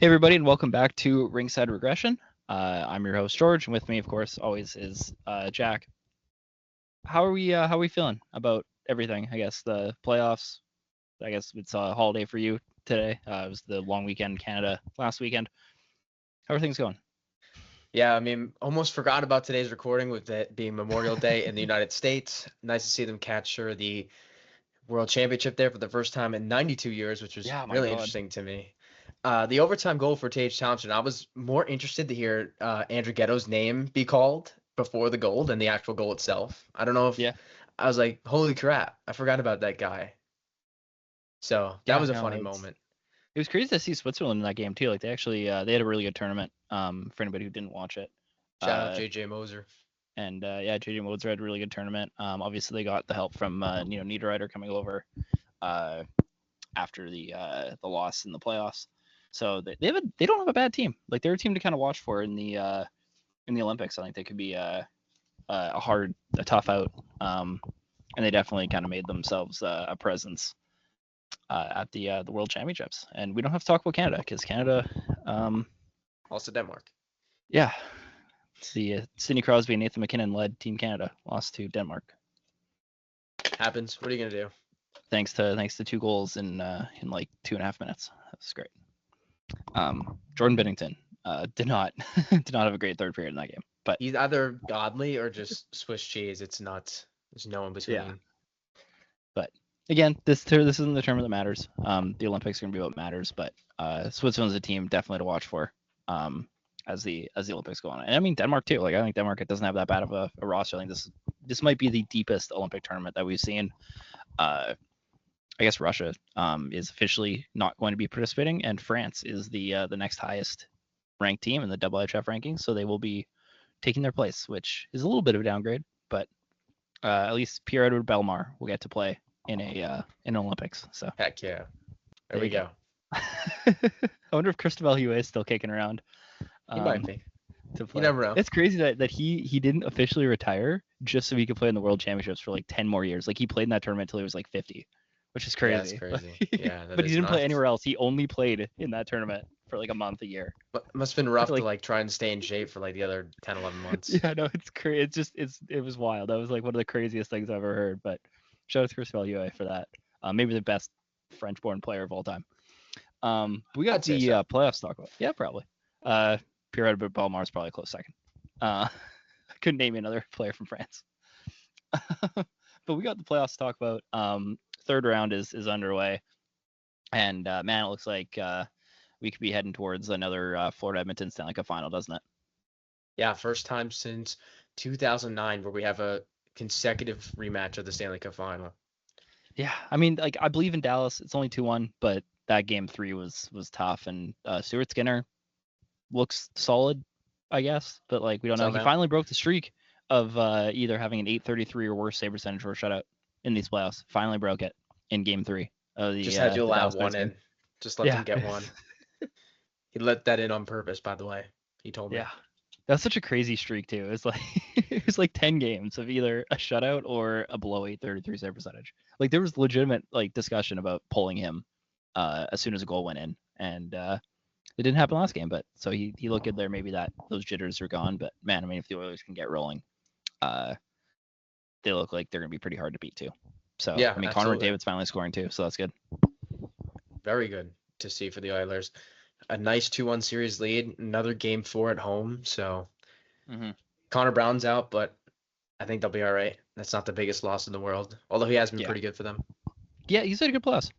Hey everybody, and welcome back to Ringside Regression. I'm your host George, and with me, of course, always is Jack. How are we feeling about everything? I guess the playoffs. I guess it's a holiday for you today. It was the long weekend in Canada last weekend. How are things going? Yeah, I mean, almost forgot about today's recording with it being Memorial Day in the United States. Nice to see them capture the World Championship there for the first time in 92 years, which was Yeah, my really God. interesting to me. The overtime goal for Tage Thompson, I was more interested to hear Andrew Ghetto's name be called before the goal than the actual goal itself. I don't know if Yeah, I was like, holy crap, I forgot about that guy. So that yeah, was a no, funny moment. it was crazy to see Switzerland in that game too. Like they actually they had a really good tournament. For anybody who didn't watch it. Shout out Uh, JJ Moser. and yeah, JJ Moser had a really good tournament. Obviously they got the help from Niederreiter coming over. Uh, After the loss in the playoffs. So they don't have a bad team. Like they're a team to kind of watch for in the Olympics. I think they could be a tough out. And they definitely kind of made themselves a presence at the World Championships. And we don't have to talk about Canada because Canada, um, Also Denmark. yeah, the Sidney Crosby and Nathan McKinnon led Team Canada lost to Denmark Happens. What are you gonna do? thanks to two goals in like 2.5 minutes. That's great. Jordan Bennington did not did not have a great third period in that game. But He's either godly or just Swiss cheese. It's nuts. There's no in yeah, between. but again, this isn't the tournament that matters. The Olympics are going to be what matters, but Switzerland's a team definitely to watch for as the Olympics go on. And I mean Denmark too. Like I think Denmark doesn't have that bad of a roster. I think this might be the deepest Olympic tournament that we've seen. I guess Russia is officially not going to be participating, and France is the next highest ranked team in the IIHF rankings, so they will be taking their place, which is a little bit of a downgrade, but at least Pierre-Edouard Bellemare will get to play in Olympics. So Heck yeah. There there we you go. go. I wonder if Christophe Huet is still kicking around He might um, be. to You play. never know. It's crazy that he didn't officially retire just so he could play in the World Championships for like 10 more years. Like he played in that tournament until he was like 50, which is Yeah, that's crazy. crazy. Yeah, that But he is didn't play nuts. anywhere else. He only played in that tournament for like a month a year. Must have been rough to Like like try and stay in shape for like the other 10, 11 months. yeah, no, it's crazy. It was wild. That was like one of the craziest things I've ever heard. But shout out to Chris Value for that. Maybe the best French-born player of all time. We got I'd say the so. playoffs to talk about. Yeah, probably. Pierre-Edouard Bellemare is probably a close second. I couldn't name another player from France. But we got the playoffs to talk about. Third round is underway, and man, it looks like we could be heading towards another Florida Edmonton Stanley Cup final, doesn't it? Yeah, first time since 2009 where we have a consecutive rematch of the Stanley Cup final. Yeah, I mean, like I believe in Dallas. It's only 2-1, but that game three was tough, and Stuart Skinner looks solid, I guess. But like we don't know. So, He man, finally broke the streak of either having an 833 or worse save percentage or shutout in these playoffs. Finally broke it in Game 3 of just had to the allow Dallas Stars one game. in. Just let them Yeah, get one. He let that in on purpose, by the way. He told me. yeah. That's such a crazy streak too. It's like it was like 10 games of either a shutout or a below 833 save percentage. Like there was legitimate like discussion about pulling him as soon as a goal went in, and it didn't happen last game. But so he looked good there. Maybe that those jitters are gone. But man, I mean, if the Oilers can get rolling, uh, they look like they're gonna be pretty hard to beat too. So Yeah, I mean, Connor absolutely. McDavid's finally scoring too, so that's good. Very good to see for the Oilers. A nice 2-1 series lead, another game 4 at home. So Mm-hmm. Connor Brown's out, but I think they'll be all right. That's not the biggest loss in the world, although he has been Yeah, pretty good for them. yeah, he's had a good plus.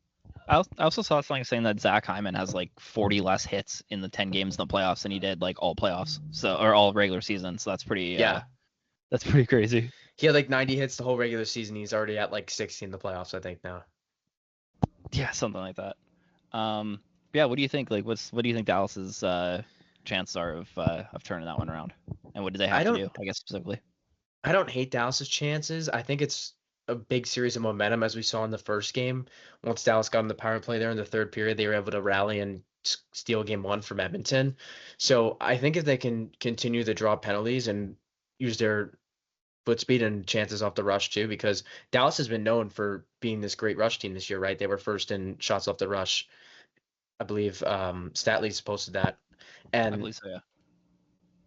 I also saw something saying that Zach Hyman has like 40 less hits in the 10 games in the playoffs than he did like all playoffs, so or all regular season. So Yeah, that's pretty crazy. he had like 90 hits the whole regular season. He's already at like 60 in the playoffs, I think now. Yeah, something like that. Yeah, what do you think? Like, what do you think Dallas's chances are of turning that one around? And what do they I have to don't do? I guess specifically. I don't hate Dallas's chances. I think it's a big series of momentum as we saw in the first game. Once Dallas got in the power play there in the third period, they were able to rally and steal game 1 from Edmonton. So I think if they can continue to draw penalties and use their foot speed and chances off the rush too, because Dallas has been known for being this great rush team this year, right? They were first in shots off the rush I believe Statly's posted that. I And believe so. Yeah.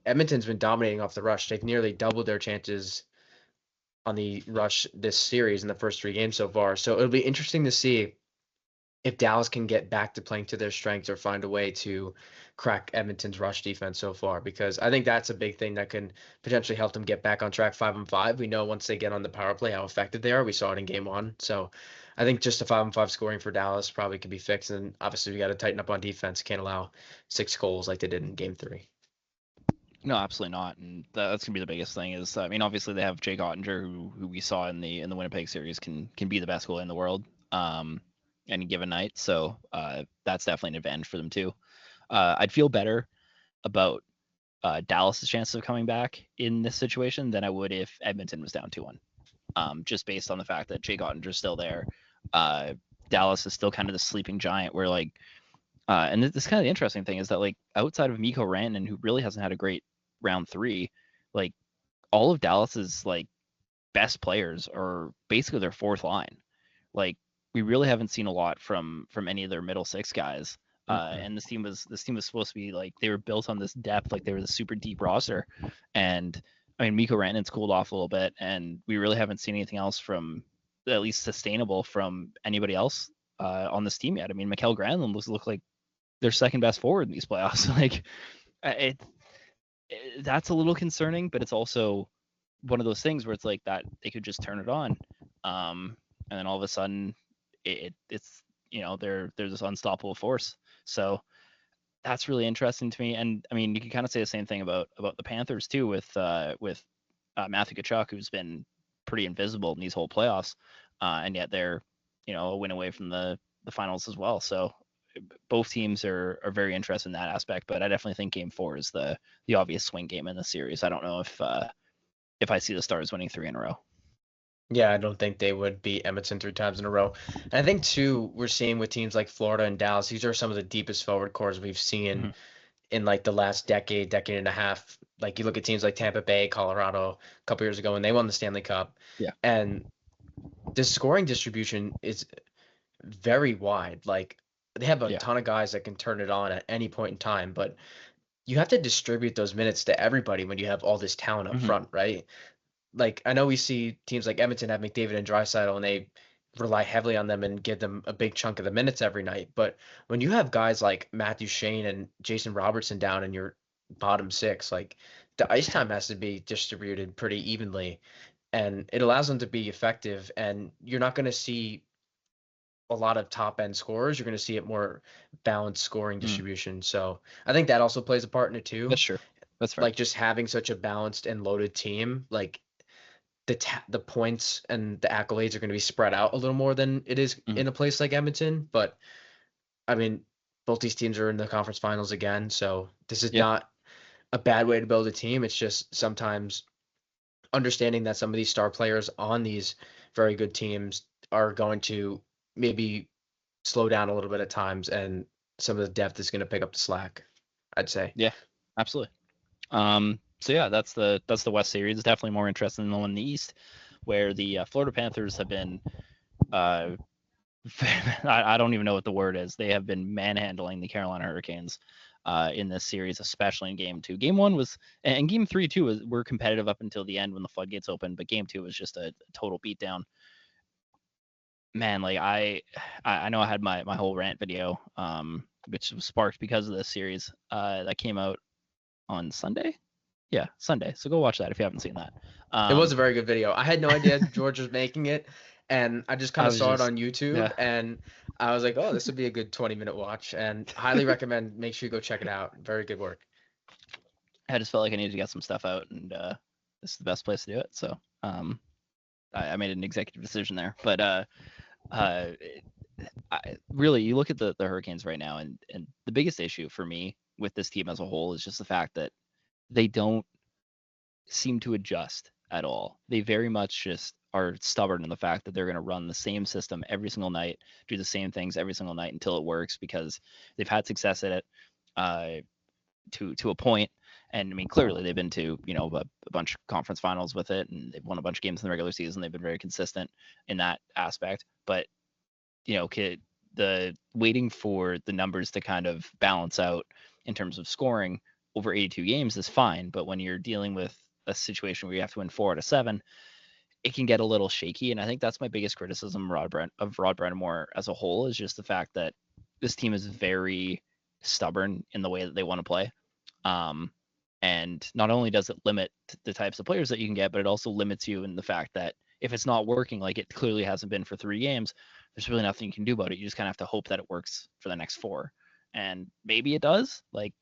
Edmonton's been dominating off the rush. They've nearly doubled their chances on the rush this series in the first 3 games so far. So it'll be interesting to see if Dallas can get back to playing to their strengths or find a way to crack Edmonton's rush defense so far, because I think that's a big thing that can potentially help them get back on track 5-5. We know once they get on the power play how effective they are. We saw it in game one. So I think just a 5-5 scoring for Dallas probably could be fixed. And obviously we got to tighten up on defense. Can't allow 6 goals like they did in game three. No, absolutely not. And that's gonna be the biggest thing. Is I mean, obviously they have Jake Ottinger, who we saw in the Winnipeg series can be the best goalie in the world, any given night. So that's definitely an advantage for them too. I'd feel better about Dallas's chances of coming back in this situation than I would if Edmonton was down 2-1. Just based on the fact that Jake Ottinger's still there. Dallas is still kind of the sleeping giant where like and this kind of the interesting thing is that like outside of Mikko Rantanen, who really hasn't had a great round 3, like all of Dallas's like best players are basically their fourth line. Like we really haven't seen a lot from any of their middle 6 guys. And this team was supposed to be like they were built on this depth, like they were the super deep roster. And I mean Mikko Rantanen's cooled off a little bit, and we really haven't seen anything else from at least sustainable from anybody else on this team yet. I mean Mikael Granlund look like their second best forward in these playoffs. Like it that's a little concerning, but it's also one of those things where it's like that they could just turn it on, and then all of a sudden it's they're this unstoppable force. So that's really interesting to me. And I mean, you can kind of say the same thing about the Panthers too, with Matthew Tkachuk, who's been pretty invisible in these whole playoffs, and yet they're a win away from the finals as well. So both teams are very interested in that aspect, but I definitely think Game 4 is the obvious swing game in the series. I don't know if I see the Stars winning 3 in a row. Yeah, I don't think they would beat Edmonton 3 times in a row. And I think too, we're seeing with teams like Florida and Dallas, these are some of the deepest forward cores we've seen in like the last decade and a half. Like you look at teams like Tampa Bay, Colorado a couple years ago when they won the Stanley Cup. Yeah. And the scoring distribution is very wide. Like they have a ton of guys that can turn it on at any point in time, but you have to distribute those minutes to everybody when you have all this talent up front, right? Like I know we see teams like Edmonton have McDavid and Draisaitl, and they rely heavily on them and give them a big chunk of the minutes every night. But when you have guys like Matthew Shane and Jason Robertson down in your bottom 6, like the ice time has to be distributed pretty evenly, and it allows them to be effective. And you're not going to see a lot of top end scorers. You're going to see it more balanced scoring distribution. So I think that also plays a part in it too. That's true. That's fair. Like just having such a balanced and loaded team, like the points and the accolades are going to be spread out a little more than it is in a place like Edmonton. But I mean, both these teams are in the conference finals again, so this is not a bad way to build a team. It's just sometimes understanding that some of these star players on these very good teams are going to maybe slow down a little bit at times, and some of the depth is going to pick up the slack, I'd say. Yeah, absolutely. So yeah, that's the West Series. It's definitely more interesting than the one in the East, where the Florida Panthers have been, I don't even know what the word is. They have been manhandling the Carolina Hurricanes in this series, especially in Game 2. Game 1 was, and Game 3 too, were competitive up until the end when the floodgates opened, but Game 2 was just a total beatdown. Man, like I know I had my whole rant video, which was sparked because of this series, that came out on Sunday. Yeah, Sunday. So go watch that if you haven't seen that. It was a very good video. I had no idea George was making it, and I just kind of saw it on YouTube, and I was like, oh, this would be a good 20-minute watch, and highly recommend. Make sure you go check it out. Very good work. I just felt like I needed to get some stuff out, and this is the best place to do it. So I made an executive decision there. But really, you look at the Hurricanes right now, and the biggest issue for me with this team as a whole is just the fact that they don't seem to adjust at all. They very much just are stubborn in the fact that they're going to run the same system every single night, do the same things every single night until it works, because they've had success at it to a point. And I mean, clearly they've been to a bunch of conference finals with it, and they've won a bunch of games in the regular season. They've been very consistent in that aspect. But the waiting for the numbers to kind of balance out in terms of scoring over 82 games is fine, but when you're dealing with a situation where you have to win 4 out of 7, it can get a little shaky. And I think that's my biggest criticism of Rod Brind'Amour as a whole, is just the fact that this team is very stubborn in the way that they want to play. And not only does it limit the types of players that you can get, but it also limits you in the fact that if it's not working, like it clearly hasn't been for 3 games, there's really nothing you can do about it. You just kind of have to hope that it works for the next 4. And maybe it does. Like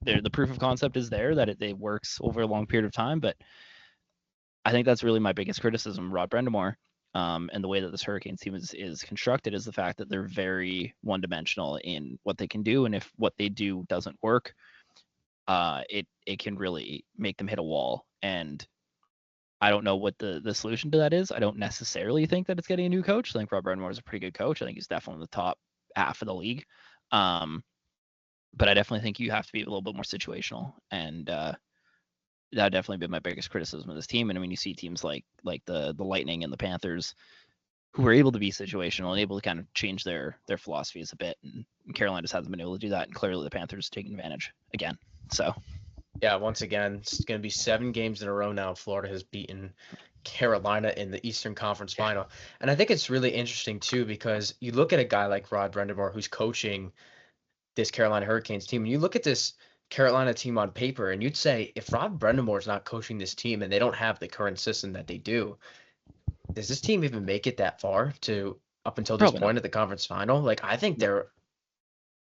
the proof of concept is there that it works over a long period of time. But I think that's really my biggest criticism of Rod Brind'Amour, and the way that this Hurricanes team is constructed, is the fact that they're very one-dimensional in what they can do, and if what they do doesn't work, it can really make them hit a wall. And I don't know what the solution to that is. I don't necessarily think that it's getting a new coach. I think Rod Brind'Amour is a pretty good coach. I think he's definitely in the top half of the league. But I definitely think you have to be a little bit more situational, and that definitely been my biggest criticism of this team. And I mean, you see teams like the Lightning and the Panthers, who are able to be situational and able to kind of change their philosophies a bit. And Carolina just hasn't been able to do that. And clearly the Panthers taking advantage again. So Yeah, once again, it's going to be 7 games in a row now. Florida has beaten Carolina in the Eastern Conference Final. And I think it's really interesting, too, because you look at a guy like Rod Brind'Amour, who's coaching this Carolina Hurricanes team, and you look at this Carolina team on paper, and you'd say, if Rod Brind'Amour is not coaching this team and they don't have the current system that they do, does this team even make it that far to up until this probably point not. at the conference final? Like, I think No. they're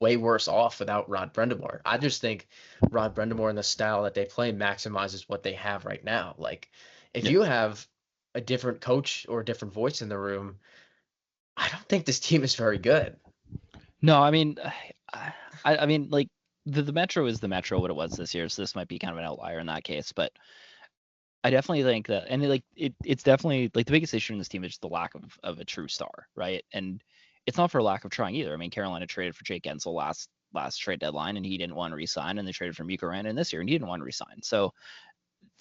way worse off without Rod Brind'Amour. I just think Rod Brind'Amour and the style that they play maximizes what they have right now. Like, if Yeah. you have a different coach or a different voice in the room, I don't think this team is very good. No, I mean, I mean, like the Metro is the Metro what it was this year, so this might be kind of an outlier in that case. But I definitely think that, and it's definitely like the biggest issue in this team is just the lack of a true star, right? And it's not for lack of trying either. I mean, Carolina traded for Jake Gensel last trade deadline, and he didn't want to resign, and they traded for Mikko Rantanen this year, and he didn't want to resign. So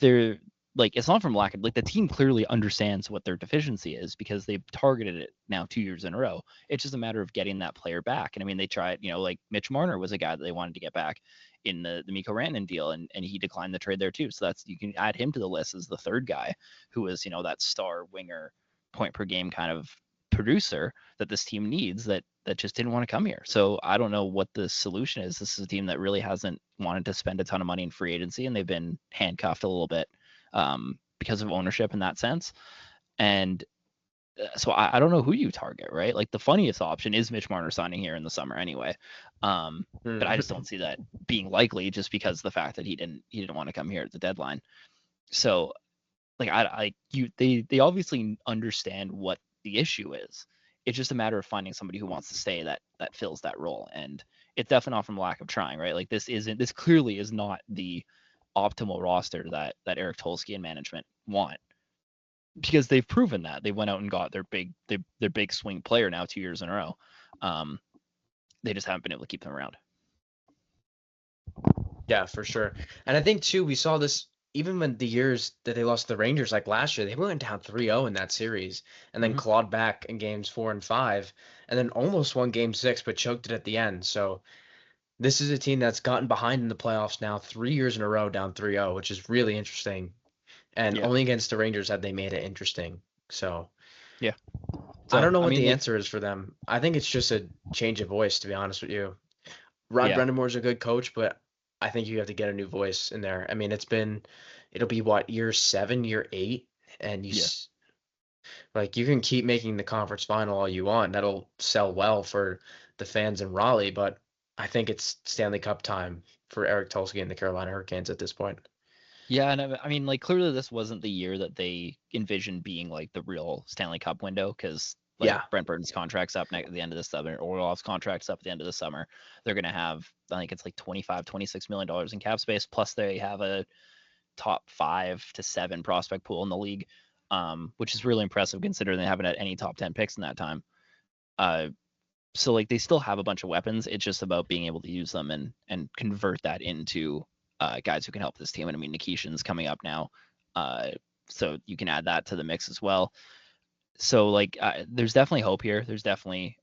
they're like, it's not from lack of, like, the team clearly understands what their deficiency is because they've targeted it now 2 years in a row. It's just a matter of getting that player back. And I mean, they tried, like Mitch Marner was a guy that they wanted to get back in the Mikko Rantanen deal, and he declined the trade there too. So that's, you can add him to the list as the third guy who is, that star winger, point per game kind of producer that this team needs, that just didn't want to come here. So I don't know what the solution is. This is a team that really hasn't wanted to spend a ton of money in free agency, and they've been handcuffed a little bit because of ownership in that sense. And so I don't know who you target, right? Like the funniest option is Mitch Marner signing here in the summer anyway. But I just don't see that being likely, just because of the fact that he didn't want to come here at the deadline. So like they obviously understand what the issue is. It's just a matter of finding somebody who wants to stay that fills that role. And it's definitely not from lack of trying, right? Like this clearly is not the optimal roster that Eric Tulsky and management want, because they've proven that. They went out and got their big swing player now 2 years in a row. They just haven't been able to keep them around. Yeah, for sure. And I think too, we saw this even when the years that they lost to the Rangers, like last year, they went down 3-0 in that series and then clawed back in games 4 and 5 and then almost won game 6, but choked it at the end. So this is a team that's gotten behind in the playoffs now 3 years in a row down 3-0, which is really interesting. And Yeah. only against the Rangers have they made it interesting. So Yeah. I So don't know I what mean, the like, answer is for them. I think it's just a change of voice, to be honest with you. Rod yeah, Brind'Amour's a good coach, but I think you have to get a new voice in there. I mean, it'll be what, year 7, year 8, and yeah. like you can keep making the conference final all you want. That'll sell well for the fans in Raleigh, but I think it's Stanley Cup time for Eric Tulsky and the Carolina Hurricanes at this point. Yeah, and I mean, like, clearly this wasn't the year that they envisioned being like the real Stanley Cup window, because like Yeah. Brent Burton's contract's up at the end of the summer, Orlov's contract's up at the end of the summer. They're gonna have, I think it's like $25-26 million in cap space, plus they have a top 5 to 7 prospect pool in the league, which is really impressive considering they haven't had any top 10 picks in that time. So like they still have a bunch of weapons. It's just about being able to use them and convert that into guys who can help this team. And I mean, Nikishin's coming up now, so you can add that to the mix as well. So like, there's definitely hope here. There's definitely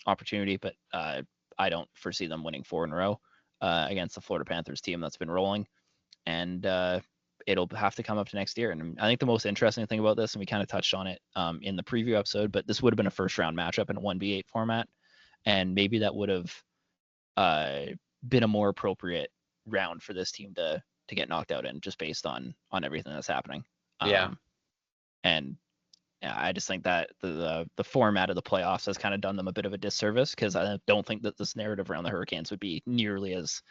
opportunity, but I don't foresee them winning 4 in a row against the Florida Panthers team that's been rolling, and it'll have to come up to next year. And I think the most interesting thing about this, and we kind of touched on it in the preview episode, but this would have been a first round matchup in a 1v8 format, and maybe that would have been a more appropriate round for this team to get knocked out in, just based on everything that's happening. Yeah. And yeah, I just think that the format of the playoffs has kind of done them a bit of a disservice, because I don't think that this narrative around the Hurricanes would be nearly as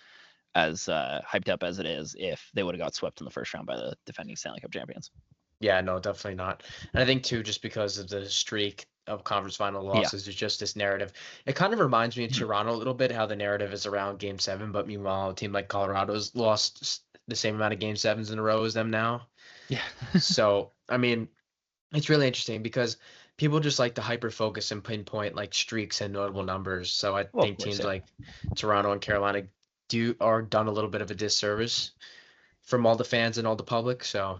hyped up as it is if they would have got swept in the first round by the defending Stanley Cup champions. Yeah, no, definitely not. And I think too, just because of the streak of conference final losses, there's just this narrative. It kind of reminds me of Toronto a little bit, how the narrative is around Game 7, but meanwhile, a team like Colorado's lost the same amount of Game 7s in a row as them now. Yeah. So, I mean, it's really interesting because people just like to hyper focus and pinpoint like streaks and notable numbers. So I Well, of think course, teams yeah. like Toronto and Carolina are done a little bit of a disservice from all the fans and all the public. So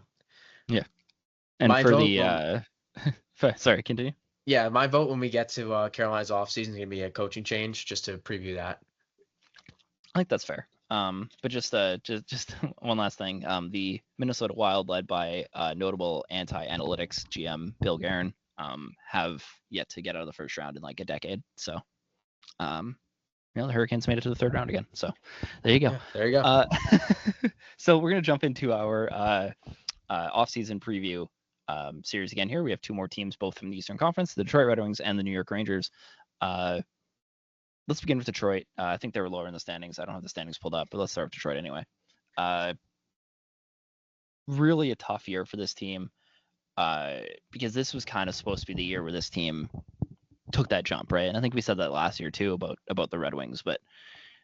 Yeah. And my for vote, the sorry, continue. yeah, my vote when we get to Carolina's offseason is gonna be a coaching change, just to preview that. I think that's fair. But just one last thing. The Minnesota Wild, led by notable anti-analytics GM Bill Guerin, have yet to get out of the first round in like a decade. So, the Hurricanes made it to the third round again. So, there you go. Yeah, there you go. So we're gonna jump into our off-season preview series again. Here we have 2 more teams, both from the Eastern Conference: the Detroit Red Wings and the New York Rangers. Let's begin with Detroit. I think they were lower in the standings. I don't have the standings pulled up, but let's start with Detroit anyway. Really a tough year for this team, because this was kind of supposed to be the year where this team took that jump, right? And I think we said that last year too about the Red Wings, but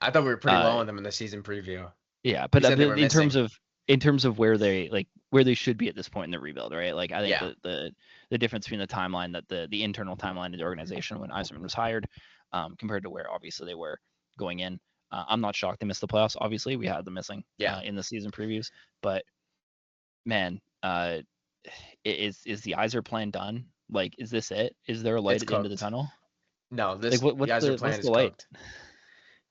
I thought we were pretty low on them in the season preview. yeah, but said they were in terms missing. of where they should be at this point in the rebuild, right? Like, I think Yeah. the difference between the timeline, that the internal timeline of the organization when Yzerman was hired, compared to where obviously they were going in. I'm not shocked they missed the playoffs. Obviously, we had them missing Yeah. in the season previews, but man, is the Yzer plan done? Like, is this it? Is there a light It's at the end of the cooked. tunnel? No, Like, this what's Yzer what's plan the is light? cooked.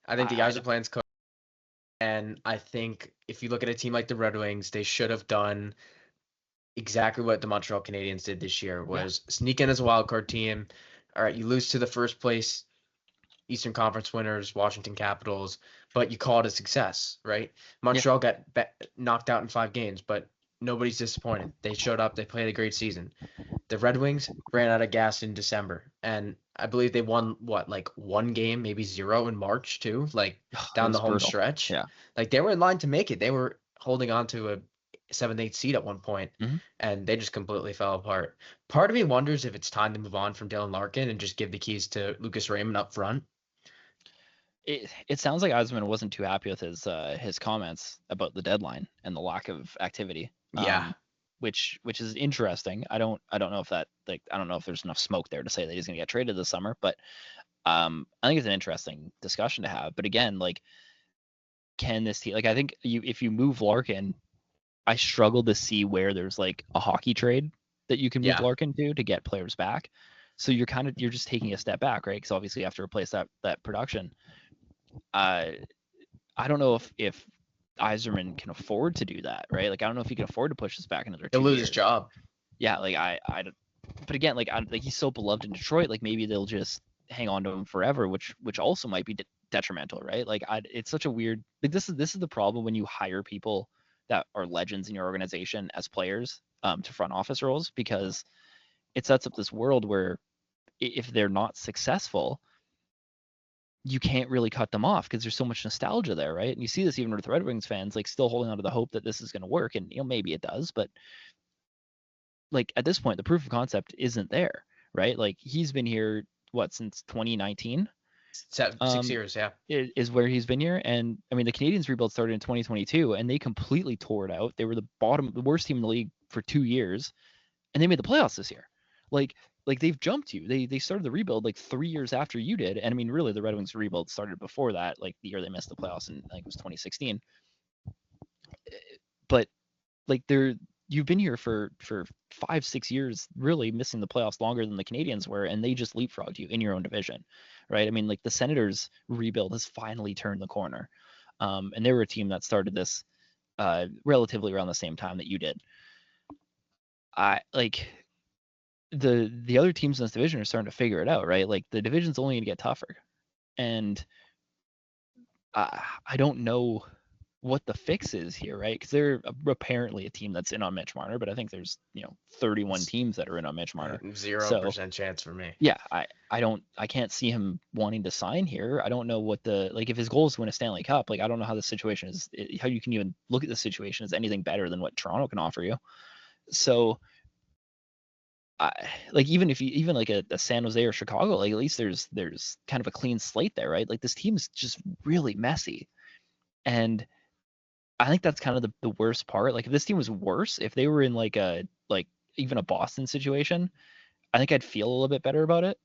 I think the I Yzer plan's cooked. And I think if you look at a team like the Red Wings, they should have done exactly what the Montreal Canadiens did this year, Yeah. was sneak in as a wild card team. All right, you lose to the first place Eastern Conference winners, Washington Capitals, but you call it a success, right? Yeah. Montreal got knocked out in 5 games, but nobody's disappointed. They showed up, they played a great season. The Red Wings ran out of gas in December, and I believe they won like 1 game, maybe 0 in March too, like It down the was home brutal. stretch. Yeah. Like they were in line to make it. They were holding on to a 7th, 8th seed at one point, Mhm. and they just completely fell apart. Part of me wonders if it's time to move on from Dylan Larkin and just give the keys to Lucas Raymond up front. It sounds like Yzerman wasn't too happy with his comments about the deadline and the lack of activity. Yeah. Which is interesting. I don't know if that, like, I don't know if there's enough smoke there to say that he's going to get traded this summer, but I think it's an interesting discussion to have. But again, like, can this team, like, I think if you move Larkin, I struggle to see where there's like a hockey trade that you can move Yeah. Larkin to get players back. So you're just taking a step back, right? Because obviously you have to replace that production. I don't know if Yzerman can afford to do that, right? Like, I don't know if he can afford to push this back another He'll 2 lose years. his job. Yeah, like but again, like, he's so beloved in Detroit, like maybe they'll just hang on to him forever, which also might be detrimental, right? Like, it's such a weird, like, this is the problem when you hire people that are legends in your organization as players to front office roles, because it sets up this world where if they're not successful, you can't really cut them off because there's so much nostalgia there, right? And you see this even with Red Wings fans, like, still holding on to the hope that this is going to work, and maybe it does, but like, at this point, the proof of concept isn't there, right? Like, he's been here since 2019. 6 years, yeah. Is where he's been here, and I mean, the Canadiens rebuild started in 2022, and they completely tore it out. They were the worst team in the league for 2 years, and they made the playoffs this year. Like they've jumped you. They started the rebuild like 3 years after you did, and I mean, really, the Red Wings rebuild started before that, like the year they missed the playoffs, and I think it was 2016. But like, you've been here for 5-6 years, really missing the playoffs longer than the Canadians were, and they just leapfrogged you in your own division, right? I mean, like the Senators' rebuild has finally turned the corner, and they were a team that started this relatively around the same time that you did. I like the other teams in this division are starting to figure it out, right? Like the division's only going to get tougher, and I don't know what the fix is here, right? Because they're apparently a team that's in on Mitch Marner, but I think there's 31 teams that are in on Mitch Marner. 0% chance for me. Yeah, I can't see him wanting to sign here. I don't know what if his goal is to win a Stanley Cup, like I don't know how the situation is, how you can even look at the situation as anything better than what Toronto can offer you. So like even if you even like a San Jose or Chicago, like at least there's kind of a clean slate there, right? Like this team is just really messy. And I think that's kind of the worst part. Like if this team was worse, if they were in like even a Boston situation, I think I'd feel a little bit better about it.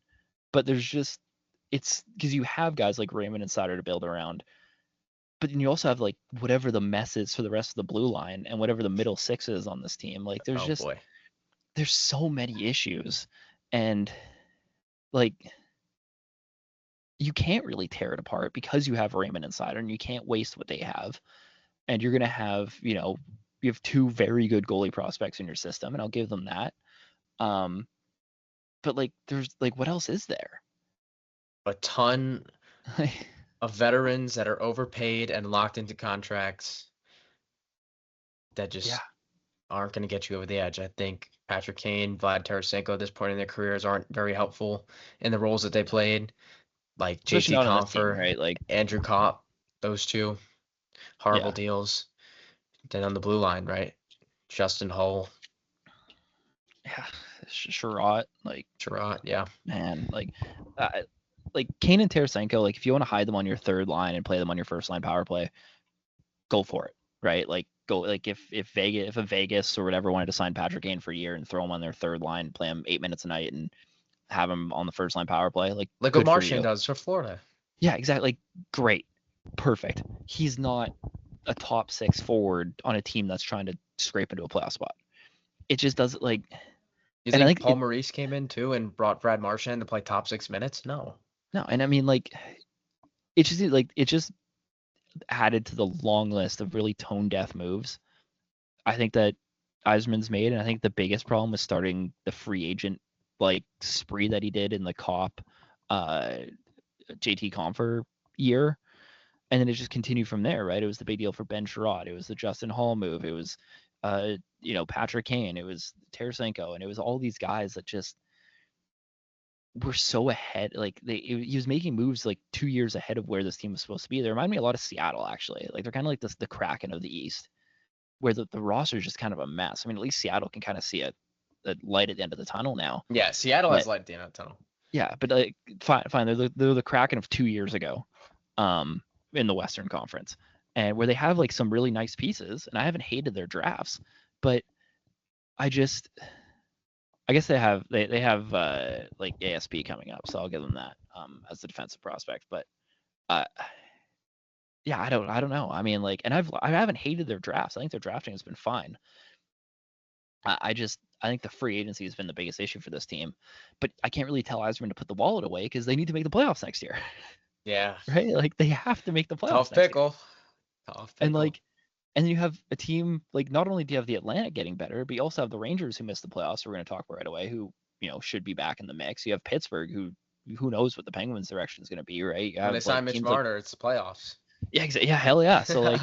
But there's just it's because you have guys like Raymond and Sutter to build around, but then you also have like whatever the mess is for the rest of the blue line and whatever the middle six is on this team. Like there's so many issues, and like you can't really tear it apart because you have Raymond and Sutter, and you can't waste what they have. And you're gonna have, you have two very good goalie prospects in your system, and I'll give them that. But like, there's like, what else is there? A ton of veterans that are overpaid and locked into contracts that just aren't going to get you over the edge. I think Patrick Kane, Vlad Tarasenko at this point in their careers aren't very helpful in the roles that they played. Like JT Compher, right? Like Andrew Kopp, those two horrible deals. Then on the blue line, right? Justin Hull. Yeah, Sherratt, yeah. Man, like Kane and Tarasenko, like if you want to hide them on your third line and play them on your first line power play, go for it, right? Like go like if a Vegas or whatever wanted to sign Patrick Kane for a year and throw him on their third line, play him 8 minutes a night and have him on the first line power play, like what Marchand does for Florida. Yeah, exactly. Like great, perfect. He's not a top 6 forward on a team that's trying to scrape into a playoff spot. It just doesn't like. You think Paul Maurice came in too and brought Brad Marchand to play top 6 minutes? No, and I mean like, it just added to the long list of really tone deaf moves. I think that Yzerman's made, and I think the biggest problem was starting the free agent like spree that he did in the Cop, JT Compher year. And then it just continued from there, right? It was the big deal for Ben Sherratt. It was the Justin Hall move. It was, Patrick Kane. It was Tarasenko, and it was all these guys that just were so ahead. Like he was making moves like 2 years ahead of where this team was supposed to be. They remind me a lot of Seattle, actually. Like they're kind of like the Kraken of the East, where the roster is just kind of a mess. I mean, at least Seattle can kind of see a light at the end of the tunnel now. Yeah, Seattle has light at the end of the tunnel. Yeah, but like fine. They're the Kraken of 2 years ago. In the Western Conference, and where they have like some really nice pieces, and I haven't hated their drafts, but I guess they have like ASP coming up, so I'll give them that as the defensive prospect. But yeah, I don't know. I mean, like, and I haven't hated their drafts. I think their drafting has been fine. I think the free agency has been the biggest issue for this team, but I can't really tell Yzerman to put the wallet away because they need to make the playoffs next year. Yeah. Right? Like they have to make the playoffs. Tough pickle. And like, and then you have a team like, not only do you have the Atlantic getting better, but you also have the Rangers who missed the playoffs. We're going to talk about right away, who should be back in the mix. You have Pittsburgh, who knows what the Penguins' direction is going to be, right? When they sign Mitch Marner, it's the playoffs. Yeah, yeah, hell yeah. So like,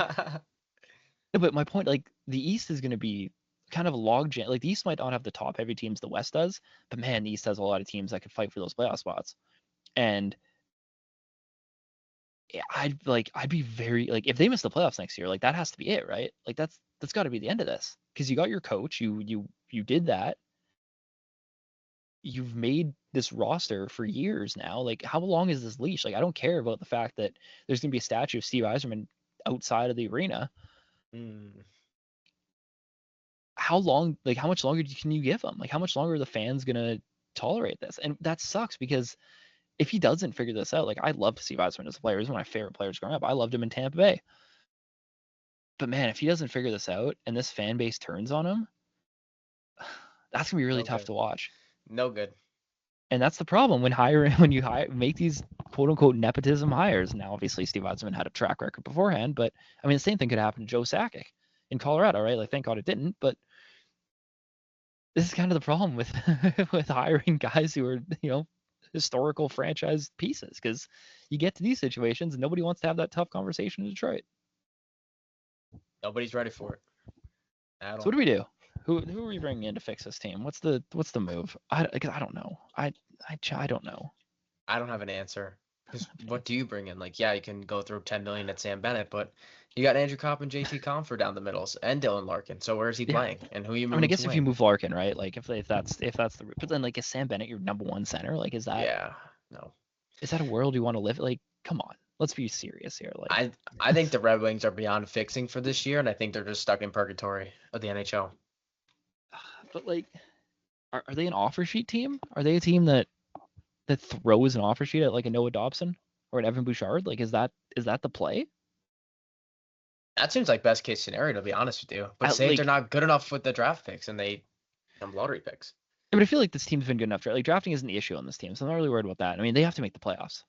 but my point, like, the East is going to be kind of a logjam. Like the East might not have the top heavy teams the West does, but man, the East has a lot of teams that could fight for those playoff spots. And I'd be very like, if they miss the playoffs next year, like that has to be it, right? Like that's got to be the end of this, because you got your coach, you did that, you've made this roster for years now. Like how long is this leash? Like I don't care about the fact that there's gonna be a statue of Steve Yzerman outside of the arena. How long? Like how much longer can you give him? Like how much longer are the fans gonna tolerate this? And that sucks, because if he doesn't figure this out, like I loved Steve Yzerman as a player. He's one of my favorite players growing up. I loved him in Tampa Bay. But man, if he doesn't figure this out and this fan base turns on him, That's gonna be really No tough good. to watch. No good. And that's the problem when make these quote unquote nepotism hires. Now, obviously, Steve Eisenman had a track record beforehand, but I mean, the same thing could happen to Joe Sakic in Colorado, right? Like, thank God it didn't. But this is kind of the problem with with hiring guys who are, historical franchise pieces, because you get to these situations and nobody wants to have that tough conversation in Detroit. Nobody's ready for it at So all. what do we do? Who are we bringing in to fix this team? What's the move? Because I don't know. I don't know. I don't have an answer. Because what do you bring in? Like, yeah, you can go through 10 million at Sam Bennett, but you got Andrew Kopp and JT Compher down the middles and Dylan Larkin. So where is he Yeah. playing? And who are you I mean, I moving to guess if you wing? move Larkin, right? Like if that's the route, but then like is Sam Bennett your number one center? Like Yeah, no. is that a world you want to live? Like, come on, let's be serious here. Like, I think the Red Wings are beyond fixing for this year, and I think they're just stuck in purgatory of the NHL. but like, are they an offer sheet team? Are they a team that throws an offer sheet at like a Noah Dobson or an Evan Bouchard? Like, is that the play? That seems like best case scenario, to be honest with you. But say if they're Like, not good enough with the draft picks and they become lottery picks. but I feel like this team's been good enough. Like, drafting isn't the issue on this team, so I'm not really worried about that. I mean, they have to make the playoffs.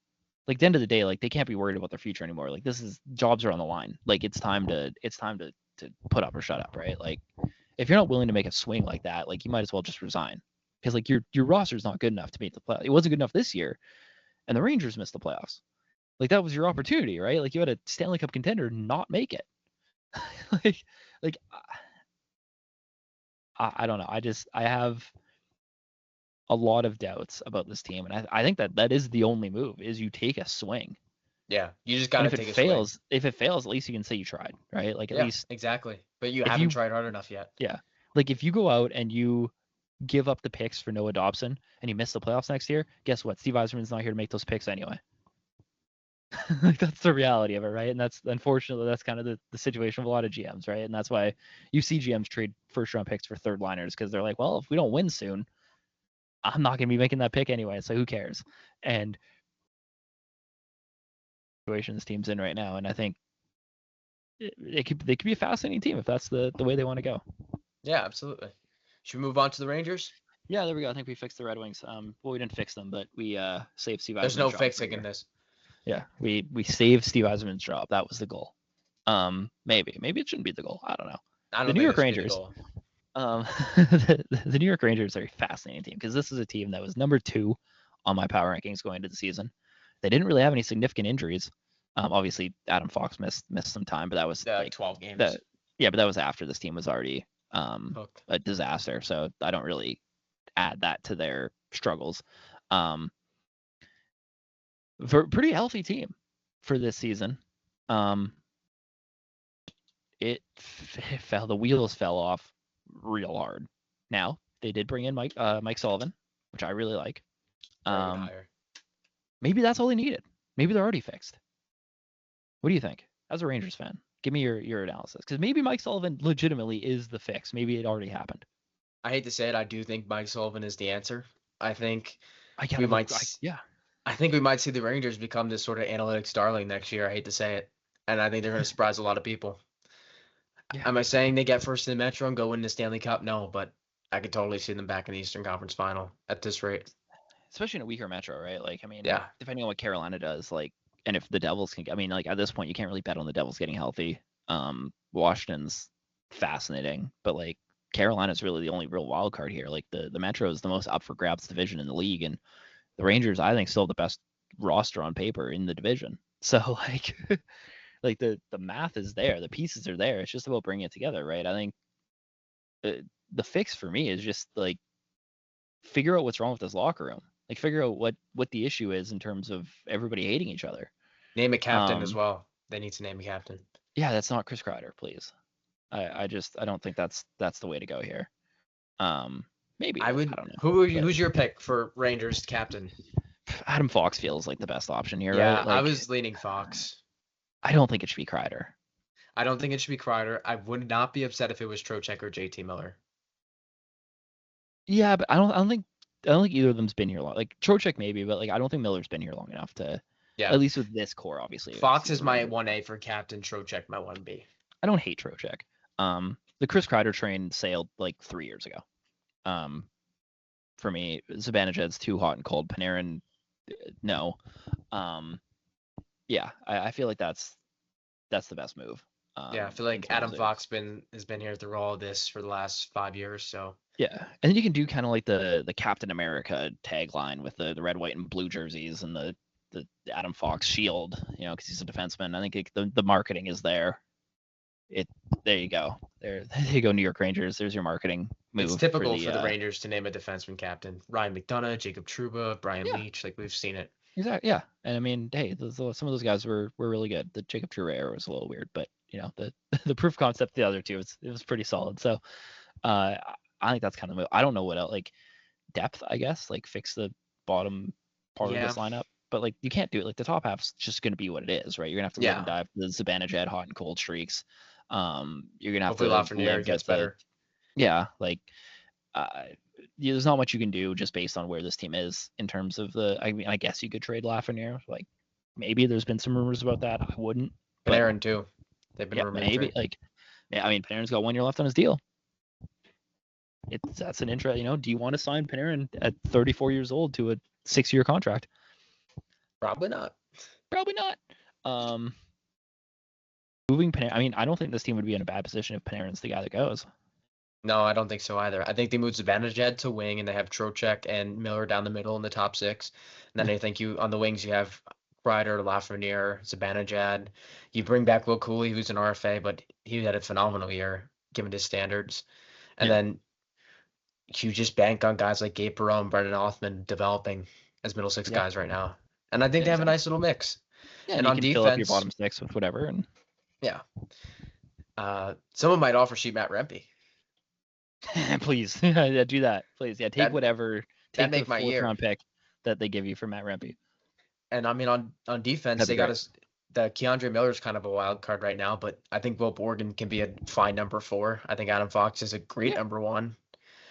Like, at the end of the day, like they can't be worried about their future anymore. Like, jobs are on the line. Like, it's time to put up or shut up, right? Like, if you're not willing to make a swing like that, like you might as well just resign, because like your roster's not good enough to make the playoffs. It wasn't good enough this year, and the Rangers missed the playoffs. Like, that was your opportunity, right? Like, you had a Stanley Cup contender not make it. like I don't know. I have a lot of doubts about this team, and I think that is the only move, is you take a swing. Yeah, you just got And to take a swing. if it fails, at least you can say you tried, right? Like, at Yeah, least exactly. But you if haven't you tried hard enough yet. yeah, like if you go out and you give up the picks for Noah Dobson and you miss the playoffs next year, guess what? Steve Eiserman's not here to make those picks anyway. Like, that's the reality of it, right? And that's unfortunately that's kind of the situation of a lot of GMs, right? And that's why you see GMs trade first round picks for third liners, because they're like, well, if we don't win soon, I'm not going to be making that pick anyway, so who cares? And situation this team's in right now, and I think they could be a fascinating team if that's the way they want to go. Yeah, absolutely. Should we move on to the Rangers? Yeah, there we go. I think we fixed the Red Wings. Well, we didn't fix them, but we saved Steve Eiserman's There's no job fixing in this. Yeah, we saved Steve Eiserman's job. That was the goal. Maybe it shouldn't be the goal. I don't know. I don't The New think York this should be the Rangers. goal. The New York Rangers are a fascinating team, because this is a team that was number 2 on my power rankings going into the season. They didn't really have any significant injuries. Obviously, Adam Fox missed some time, but that was like 12 games. But that was after this team was already Hooked. a disaster. So I don't really add that to their struggles. Pretty healthy team for this season. It fell. The wheels fell off real hard. Now they did bring in Mike Sullivan, which I really like. Maybe that's all they needed. Maybe they're already fixed. What do you think, as a Rangers fan? Give me your analysis, because maybe Mike Sullivan legitimately is the fix. Maybe it already happened. I hate to say it, I do think Mike Sullivan is the answer. I think I think we might see the Rangers become this sort of analytics darling next year. I hate to say it, and I think they're going to surprise a lot of people. Yeah. Am I saying they get first in the Metro and go win the Stanley Cup? No, but I could totally see them back in the Eastern Conference Final at this rate. Especially in a weaker Metro, right? Like, I mean, yeah, depending on what Carolina does, like, and if the Devils can, I mean, like, at this point, you can't really bet on the Devils getting healthy. Washington's fascinating, but like, Carolina's really the only real wild card here. Like, the Metro is the most up for grabs division in the league, and the Rangers, I think, still the best roster on paper in the division. So like, like the math is there, the pieces are there. It's just about bringing it together, right? I think the fix for me is just like figure out what's wrong with this locker room. Like, figure out what the issue is in terms of everybody hating each other. Name a captain as well. They need to name a captain. Yeah, that's not Chris Kreider, please. I don't think that's the way to go here. Maybe I don't know. Who's your pick for Rangers captain? Adam Fox feels like the best option here. Yeah, right? Like, I was leaning Fox. I don't think it should be Kreider. I don't think it should be Kreider. I would not be upset if it was Trocheck or JT Miller. Yeah, but I don't think either of them's been here long. Like, Trocheck maybe, but like, I don't think Miller's been here long enough to. Yeah. At least with this core, obviously. Fox is my 1A for captain. Trocheck my 1B. I don't hate Trocheck. The Chris Kreider train sailed like 3 years ago. For me, Zibanejad's too hot and cold. Panarin, no. Yeah, I feel like that's the best move. Yeah, I feel In like terms Adam of Fox has been here through all of this for the last 5 years. So yeah, and then you can do kind of like the Captain America tagline with the red, white, and blue jerseys and the Adam Fox shield, because he's a defenseman. I think the marketing is there. There you go. There you go, New York Rangers. There's your marketing move it's typical for for the Rangers to name a defenseman captain. Ryan McDonough, Jacob Trouba, Brian yeah, Leach. Like we've seen it. exactly, yeah. And I mean, hey, some of those guys were really good. The Jacob Trouba era was a little weird, but the the proof concept, the other two, it was pretty solid. So I think that's kind of I don't know what else, like depth, I guess, like fix the bottom part of Yeah, this lineup. But like you can't do it. Like the top half's just going to be what it is, right? You're gonna have to live and yeah. die with the Zibanejad hot and cold streaks. You're gonna have Hopefully to Lafreniere live gets with the better. yeah, like there's not much you can do just based on where this team is in terms of the. I mean, I guess you could trade Lafreniere. Like maybe there's been some rumors about that. I wouldn't, but Panarin too. They've been yeah, rumored to maybe trade. like yeah. I mean, Panarin's got 1 year left on his deal. That's an interest. Do you want to sign Panarin at 34 years old to a 6-year contract? Probably not. Probably not. Moving Panarin. I mean, I don't think this team would be in a bad position if Panarin's the guy that goes. No, I don't think so either. I think they moved Zibanejad to wing, and they have Trocheck and Miller down the middle in the top six. And then I think you on the wings you have Kreider, Lafreniere, Zibanejad. You bring back Will Cooley, who's an RFA, but he had a phenomenal year given his standards. And Yeah, then you just bank on guys like Gabe Perreault, Brendan Othman developing as middle six yeah, guys right now. And I think yeah, they have a exactly. nice little mix. Yeah, and And you on can fill up your defense, bottom six with whatever. And yeah, someone might offer sheet Matt Rempe. please, yeah, do that. Please, yeah, take That whatever. that Take the make my fourth year. round pick that they give you for Matt Rempe. And I mean, on defense, That'd be they got great. us. The Keandre Miller's kind of a wild card right now, but I think Will Borgen can be a fine number 4. I think Adam Fox is a great Yeah. number 1.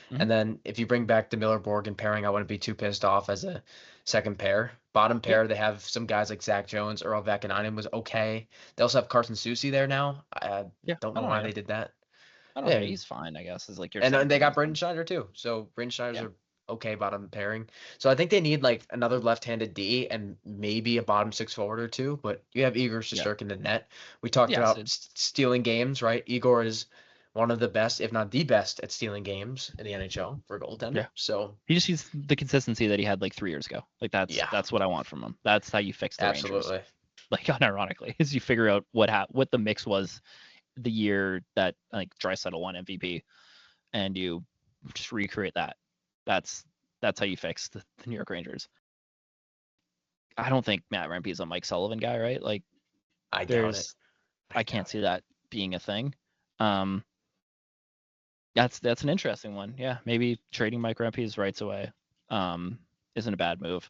Hmm. And then if you bring back the Miller Borgen pairing, I wouldn't be too pissed off as a second pair. Bottom Yeah. pair, they have some guys like Zach Jones. Earl Vakanainen was okay. They also have Carson Soucy there now. I Yeah. don't I know don't why hate they him. did that. I don't Yeah, I hate it. mean, He's fine, I guess. Is like your and second they got defenseman. Brendan Schneider too. So Brendan Schneider's Yeah. are okay bottom pairing. So I think they need like another left-handed D and maybe a bottom six forward or two. But you have Igor Yeah. Shesterkin in the net. We talked Yes. about stealing games, right? Igor is one of the best, if not the best, at stealing games in the NHL for a goaltender. Yeah. So He just needs the consistency that he had like 3 years ago. Like yeah, that's what I want from him. That's how you fix the Rangers. absolutely. Like unironically, is you figure out what the mix was the year that like Draisaitl won MVP, and you just recreate that. That's how you fix the New York Rangers. I don't think Matt Rempe is a Mike Sullivan guy, right? Like I doubt it. there's I can't see that being a thing. Um, that's an interesting one. Yeah, maybe trading Mike Rempe's rights away isn't a bad move.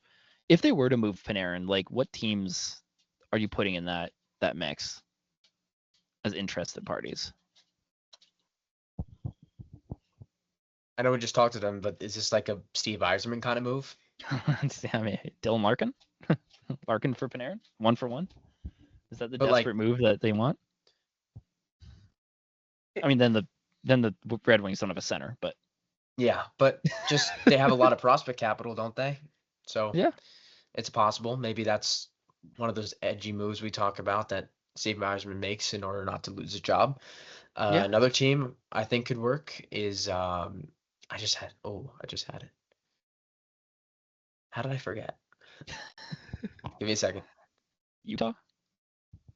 If they were to move Panarin, like what teams are you putting in that mix as interested parties? I know we just talked to them, but is this like a Steve Yzerman kind of move? I mean, Dylan Larkin, Larkin for Panarin, 1-for-1. Is that the But like, desperate move that they want? I mean, then the Red Wings don't have a center, but yeah, but just they have a lot of prospect capital, don't they? So yeah, it's possible. Maybe that's one of those edgy moves we talk about that Steve Yzerman makes in order not to lose his job. yeah. Another team I think could work is I just had it. How did I forget? Give me a second. Utah.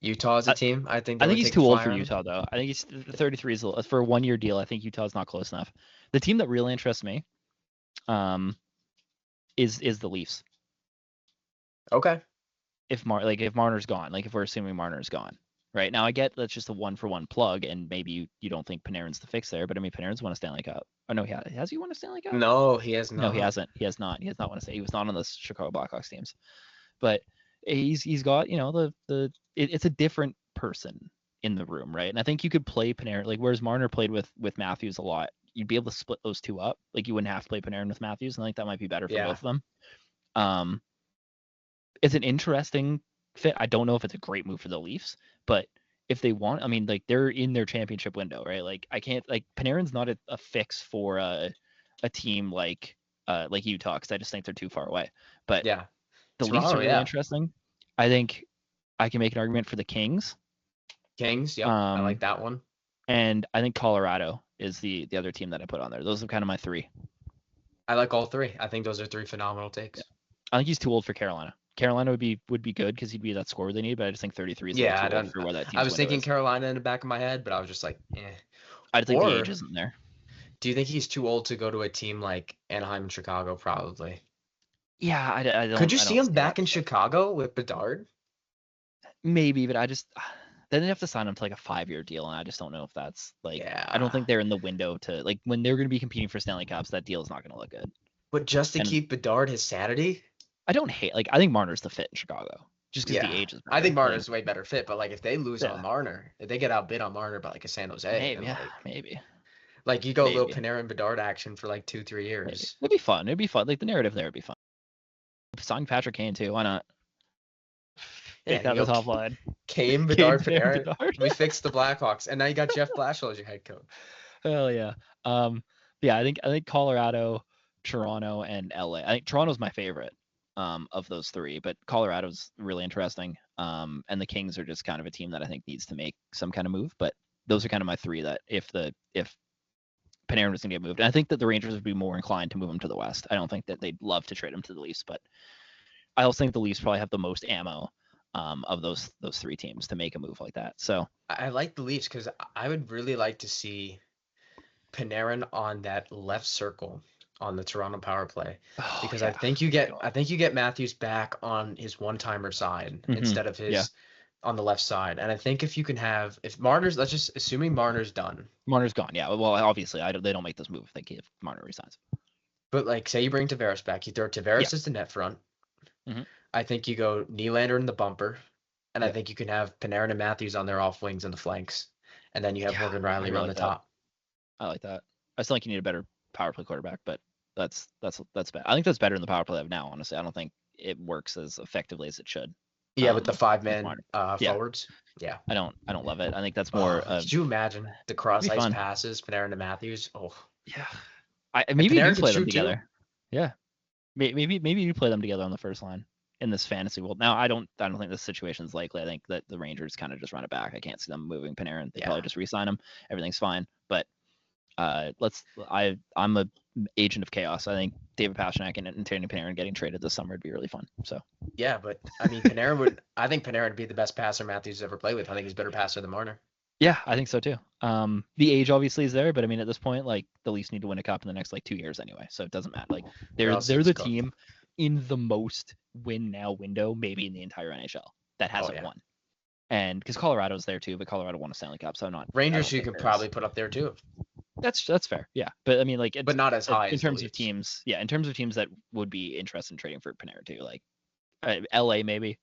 Utah is a team I think they I think would he's take too a old flyer for on. Utah, though. I think he's 33 is for a 1 year deal. I think Utah's not close enough. The team that really interests me, is the Leafs. Okay. If Marner's gone, like if we're assuming Marner's gone, right now, I get that's just a 1-for-1 plug, and maybe you don't think Panarin's the fix there, but I mean Panarin's won a Stanley Cup. Oh no, has he won a Stanley Cup? No, he has No, he not. hasn't. He has not. He has not won a Stanley. He was not on the Chicago Blackhawks teams, but he's got it's a different person in the room, right? And I think you could play Panarin like whereas Marner played with Matthews a lot. You'd be able to split those two up. Like you wouldn't have to play Panarin with Matthews, and I think that might be better for Yeah. both of them. It's an interesting fit. I don't know if it's a great move for the Leafs, but if they want, I mean, like they're in their championship window, right? Like I can't like Panarin's not a fix for a team like Utah, because I just think they're too far away. But Yeah. the Leafs Toronto, are really yeah. interesting. I think I can make an argument for the Kings. Kings, yep. I like that one. And I think Colorado is the other team that I put on there. Those are kind of my three. I like all three. I think those are three phenomenal takes. Yeah. I think he's too old for Carolina. Carolina would be good because he'd be that scorer they need, but I just think 33 is a little too old for where that team's I was thinking is. Carolina in the back of my head, but I was just like, eh. I think the age isn't there. Do you think he's too old to go to a team like Anaheim and Chicago? Probably. Yeah, I don't. Could you see him back in Chicago with Bedard? Maybe, but then they have to sign him to like a 5-year deal, and I just don't know if that's like. Yeah. I don't think they're in the window to like when they're going to be competing for Stanley Cups. That deal is not going to look good. But just to keep Bedard his sanity. I don't hate I think Marner's the fit in Chicago. Just because the age is better. I think Marner's way better fit, but like if they lose on Marner, if they get outbid on Marner by like a San Jose, maybe. Like you go a little Panarin Bedard action for like 2-3 years. Maybe. It'd be fun. Like the narrative there would be fun. Sign Patrick Kane too. Why not? Take out the top line. Kane, Bedard, Panarin. We fixed the Blackhawks, and now you got Jeff Blashill as your head coach. Hell yeah. Yeah, I think Colorado, Toronto, and LA. I think Toronto's my favorite of those three, but Colorado's really interesting. And the Kings are just kind of a team that I think needs to make some kind of move. But those are kind of my three that if Panarin was going to get moved, and I think that the Rangers would be more inclined to move him to the West. I don't think that they'd love to trade him to the Leafs, but I also think the Leafs probably have the most ammo of those three teams to make a move like that. So I like the Leafs because I would really like to see Panarin on that left circle on the Toronto power play, because I think you get Matthews back on his one-timer side instead of his on the left side. And I think if you can have Marner's, let's just assuming Marner's done. Marner's gone, yeah. Well, obviously they don't make this move if Marner resigns. But like, say you bring Tavares back, you throw Tavares as the net front. Mm-hmm. I think you go Nylander in the bumper, and I think you can have Panarin and Matthews on their off wings and the flanks, and then you have Morgan Riley on the top. I like that. I still think you need a better power play quarterback, but that's bad. I think that's better in the power play of now. Honestly, I don't think it works as effectively as it should. Yeah, with the 5-man forwards. Yeah, I don't love it. I think that's more. Could you imagine the cross ice passes Panarin to Matthews? Oh, yeah. Maybe you play them together. Too. Yeah, maybe you play them together on the first line in this fantasy world. Now, I don't think this situation is likely. I think that the Rangers kind of just run it back. I can't see them moving Panarin. They probably just re-sign him. Everything's fine. But I'm a agent of chaos. I think David Pastrnak and Antonio Panarin getting traded this summer would be really fun. So yeah, but I mean Panarin would be the best passer Matthews ever played with. I think he's a better passer than Marner. Yeah, I think so too. The age obviously is there, but I mean at this point, like the Leafs need to win a cup in the next 2 years anyway, so it doesn't matter. Like they're the team in the most win now window maybe in the entire NHL that hasn't won. And because Colorado's there too, but Colorado won a Stanley Cup, so not Rangers you could probably put up there too. That's fair, yeah. But I mean, like, but not as high in terms of teams. Yeah, in terms of teams that would be interested in trading for Panarin too, like LA maybe.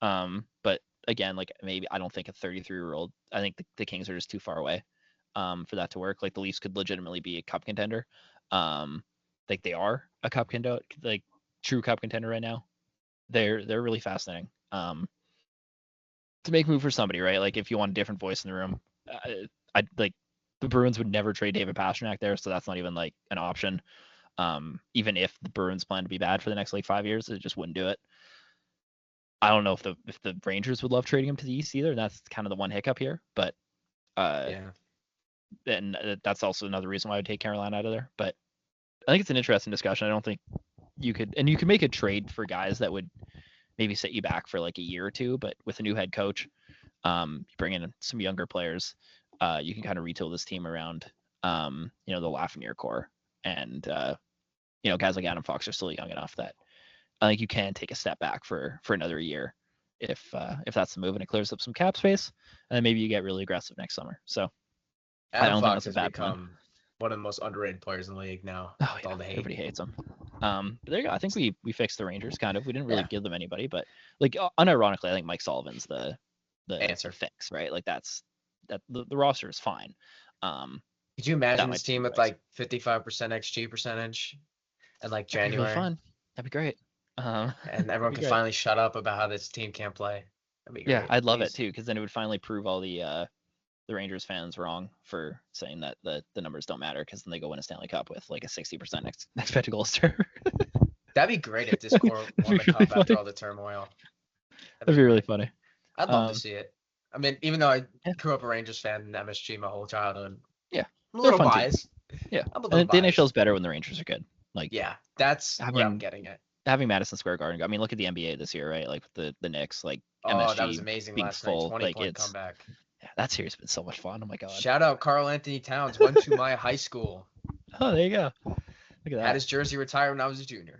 But again, like maybe I don't think a 33-year-old. I think the Kings are just too far away for that to work. Like the Leafs could legitimately be a cup contender. Like they are a cup contender, like true cup contender right now. They're really fascinating. To make a move for somebody, right? Like if you want a different voice in the room, I like. The Bruins would never trade David Pastrnak there, so that's not even like an option. Even if the Bruins plan to be bad for the next 5 years, it just wouldn't do it. I don't know if the Rangers would love trading him to the East either. That's kind of the one hiccup here, but and that's also another reason why I would take Carolina out of there. But I think it's an interesting discussion. I don't think you could make a trade for guys that would maybe set you back for like a year or two, but with a new head coach, you bring in some younger players. You can kind of retool this team around, the Lafreniere core, and guys like Adam Fox are still young enough that I think you can take a step back for another year if that's the move and it clears up some cap space, and then maybe you get really aggressive next summer. So Adam I don't Fox think that's a bad become one of the most underrated players in the league now. Oh, yeah, all the hate. Everybody hates him. But there you go. I think we fixed the Rangers kind of. We didn't really give them anybody, but like unironically, I think Mike Sullivan's the answer fix, right? Like that's. That the roster is fine. Could you imagine this team with like 55% XG percentage and like January? That'd be really fun. That'd be great. And everyone can finally shut up about how this team can't play. That'd be great. Yeah, I'd love it too, because then it would finally prove all the the Rangers fans wrong for saying that the numbers don't matter, because then they go win a Stanley Cup with like a 60% expected goals. That'd be great if this core won the That'd be really cup after funny. all the turmoil. That'd be really great. funny. I'd love to see it. I mean, even though I Yeah. grew up a Rangers fan in MSG my whole childhood, Yeah, I'm a they're a little fun team. biased. Yeah, I'm a little and the biased. NHL is better when the Rangers are good. Like, Yeah, that's where I'm having getting it. having Madison Square Garden. I mean, look at the NBA this year, right? Like the Knicks, like Oh, that was MSG amazing being last night. full. 20 Like point it's comeback. yeah, that series has been so much fun. Oh my god. Shout out Carl Anthony Towns. Went to my high school. Oh, there you go. Look at that. Had his jersey retired when I was a junior.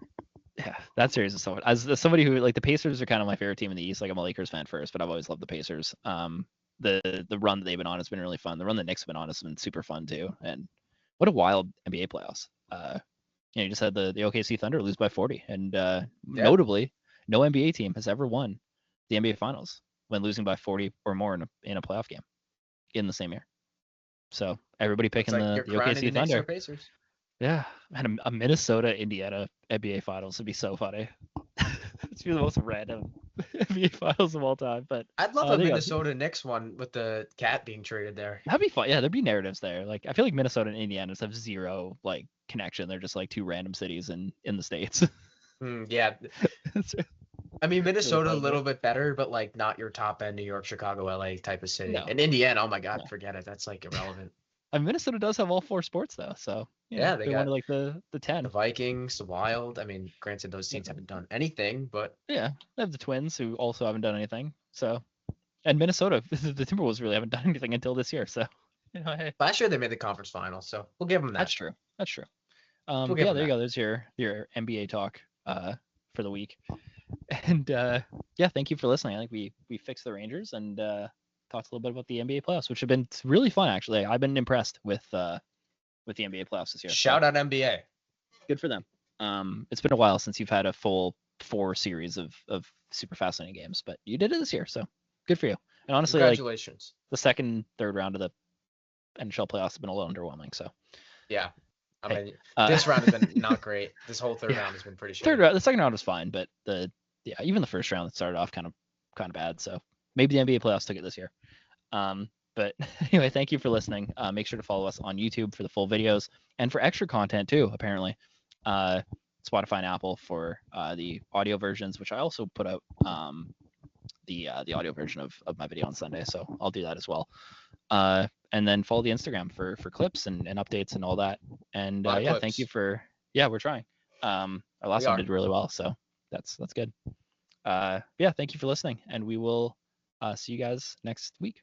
Yeah, that series is so much. As somebody who, like, the Pacers are kind of my favorite team in the East. Like, I'm a Lakers fan first, but I've always loved the Pacers. The run that they've been on has been really fun. The run that Knicks have been on has been super fun too. And what a wild NBA playoffs. You just had the OKC Thunder lose by 40, and notably, no NBA team has ever won the NBA Finals when losing by 40 or more in a playoff game in the same year. So everybody picking Like the you're crowning OKC the Knicks or Thunder. Pacers. Yeah, man, a Minnesota Indiana NBA Finals would be so funny. It's the most random NBA Finals of all time. But I'd love a there you go. Minnesota Knicks one with the cat being traded there. That'd be fun. Yeah, there'd be narratives there. Like, I feel like Minnesota and Indiana have zero like connection. They're just like two random cities in the states. Yeah. I mean, Minnesota a really little bit better, but like not your top end New York, Chicago, LA type of city. No. And Indiana, oh my God, No. forget it. That's like irrelevant. I mean, Minnesota does have all four sports though, so Yeah, they they won got like the 10. the Vikings, the Wild. I mean, granted, those teams haven't done anything, but Yeah, they have the Twins, who also haven't done anything. So, and Minnesota, the Timberwolves really haven't done anything until this year. So, hey, last year they made the conference final, so we'll give them that. that's true. That's true. We'll But give yeah, them there you that. go. There's your NBA talk for the week. And yeah, thank you for listening. I think we fixed the Rangers and talked a little bit about the NBA playoffs, which have been really fun actually. I've been impressed with the NBA playoffs this year. Shout out NBA. Good for them. It's been a while since you've had a full 4 series of super fascinating games, but you did it this year, so good for you. And honestly, like, Congratulations. the second, third round of the NHL playoffs have been a little underwhelming. So Yeah. I Hey, mean, this round has been not great. This whole third round has been pretty shitty. the second round was fine, but even the first round that started off kind of bad. So maybe the NBA playoffs took it this year. But anyway, thank you for listening. Make sure to follow us on YouTube for the full videos and for extra content too. Apparently, Spotify and Apple for the audio versions, which I also put out the audio version of my video on Sunday. So I'll do that as well. And then follow the Instagram for clips and updates and all that. And yeah, clips. thank you for we're trying. Our last one did really well, so that's good. Yeah, thank you for listening, and we will see you guys next week.